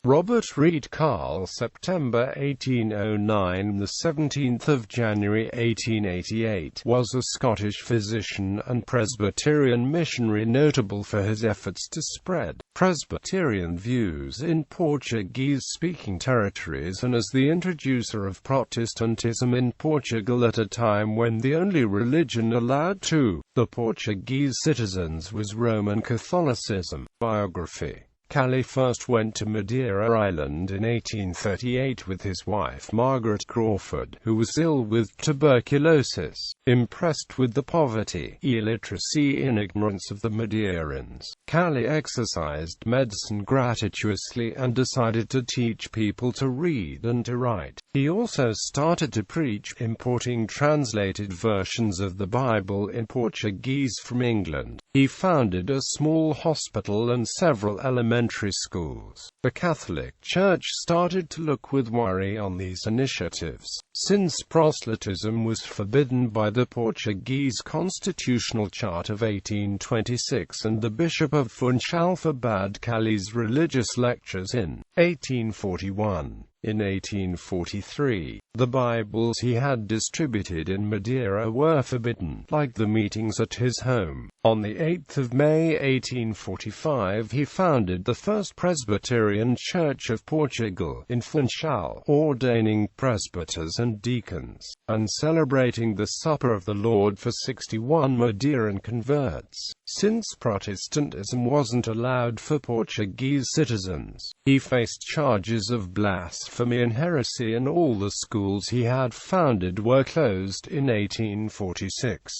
Robert Reid Kall September 1809 – the 17th of January 1888, was a Scottish physician and Presbyterian missionary notable for his efforts to spread Presbyterian views in Portuguese-speaking territories and as the introducer of Protestantism in Portugal at a time when the only religion allowed to the Portuguese citizens was Roman Catholicism. Biography. Kalley first went to Madeira Island in 1838 with his wife Margaret Crawford, who was ill with tuberculosis. Impressed with the poverty, illiteracy and ignorance of the Madeirans, Kalley exercised medicine gratuitously and decided to teach people to read and to write. He also started to preach, importing translated versions of the Bible in Portuguese from England. He founded a small hospital and several elementary schools. The Catholic Church started to look with worry on these initiatives, since proselytism was forbidden by the Portuguese Constitutional Chart of 1826, and the Bishop of Funchal forbade Kalley's religious lectures in 1841. In 1843, the Bibles he had distributed in Madeira were forbidden, like the meetings at his home. On 8 May 1845 he founded the first Presbyterian Church of Portugal in Funchal, ordaining presbyters and deacons, and celebrating the Supper of the Lord for 61 Madeiran converts. Since Protestantism wasn't allowed for Portuguese citizens, he faced charges of blasphemy and heresy, and all the schools he had founded were closed in 1846.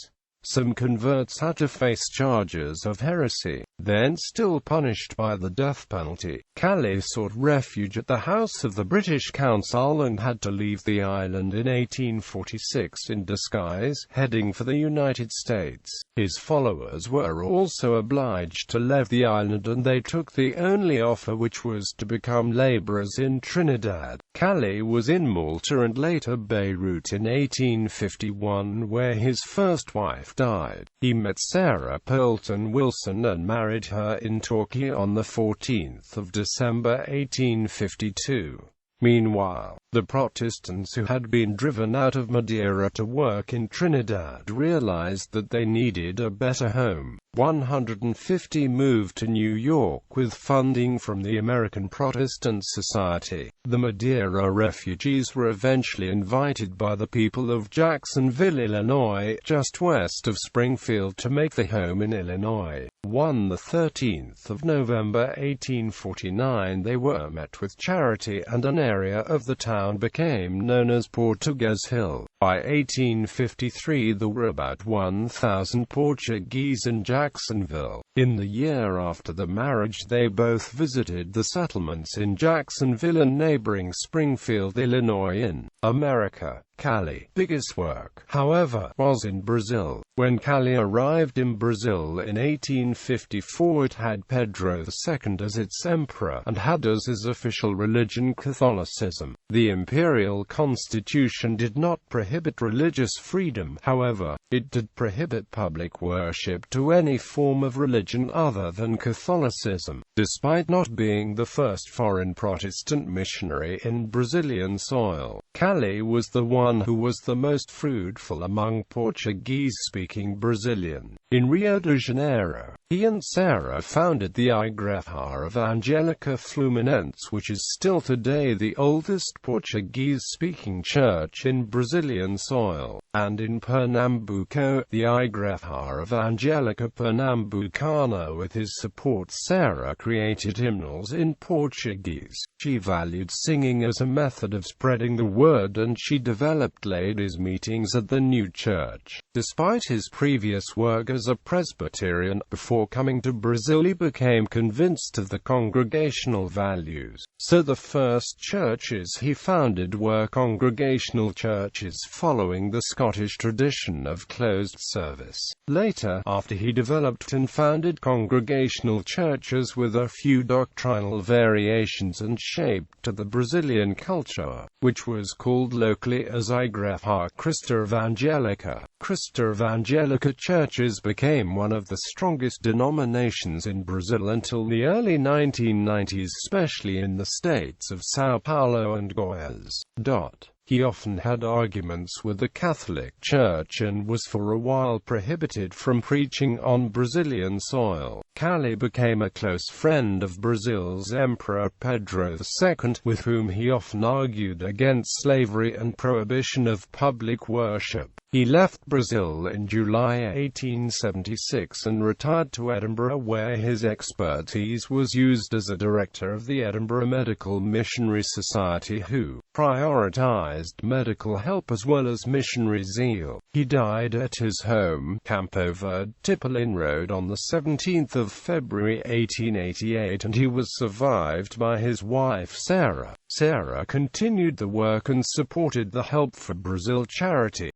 Some converts had to face charges of heresy, then still punished by the death penalty. Kalley sought refuge at the house of the British Council and had to leave the island in 1846 in disguise, heading for the United States. His followers were also obliged to leave the island, and they took the only offer, which was to become laborers in Trinidad. Kalley was in Malta and later Beirut in 1851, where his first wife died. He met Sarah Pearlton Wilson and married her in Torquay on the 14th of December 1852. Meanwhile, the Protestants who had been driven out of Madeira to work in Trinidad realized that they needed a better home. 150 moved to New York with funding from the American Protestant Society. The Madeira refugees were eventually invited by the people of Jacksonville, Illinois, just west of Springfield, to make the home in Illinois. On 13 November 1849 they were met with charity, and an area of the town became known as Portuguese Hill. By 1853 there were about 1,000 Portuguese in Jacksonville. In the year after the marriage they both visited the settlements in Jacksonville and neighboring Springfield, Illinois in America. Kalley's biggest work, however, was in Brazil. When Kalley arrived in Brazil in 1854 it had Pedro II as its emperor, and had as his official religion Catholicism. The imperial constitution did not prohibit religious freedom, however, it did prohibit public worship to any form of religion other than Catholicism. Despite not being the first foreign Protestant missionary in Brazilian soil, Kalley was the one who was the most fruitful among Portuguese-speaking Brazilians. In Rio de Janeiro, he and Sarah founded the Igreja Evangélica Fluminense, which is still today the oldest Portuguese-speaking church in Brazilian soil. And in Pernambuco, the Igreja Evangélica Pernambucana. With his support, Sarah created hymnals in Portuguese. She valued singing as a method of spreading the word, and she developed ladies' meetings at the new church. Despite his previous work as a Presbyterian, before coming to Brazil he became convinced of the congregational values. So the first churches he founded were congregational churches, following the Scottish tradition of closed service. Later, after he developed and founded congregational churches with a few doctrinal variations and shaped to the Brazilian culture, which was called locally as Igreja Cristã Evangélica. Cristã Evangélica churches became one of the strongest denominations in Brazil until the early 1990s, especially in the states of São Paulo and Goiás. He often had arguments with the Catholic Church and was for a while prohibited from preaching on Brazilian soil. Kalley became a close friend of Brazil's Emperor Pedro II, with whom he often argued against slavery and prohibition of public worship. He left Brazil in July 1876 and retired to Edinburgh, where his expertise was used as a director of the Edinburgh Medical Missionary Society, who prioritized medical help as well as missionary zeal. He died at his home, Campo Verde, Tipolin Road, on the 17th of February 1888, and he was survived by his wife Sarah. Sarah continued the work and supported the Help for Brazil charity.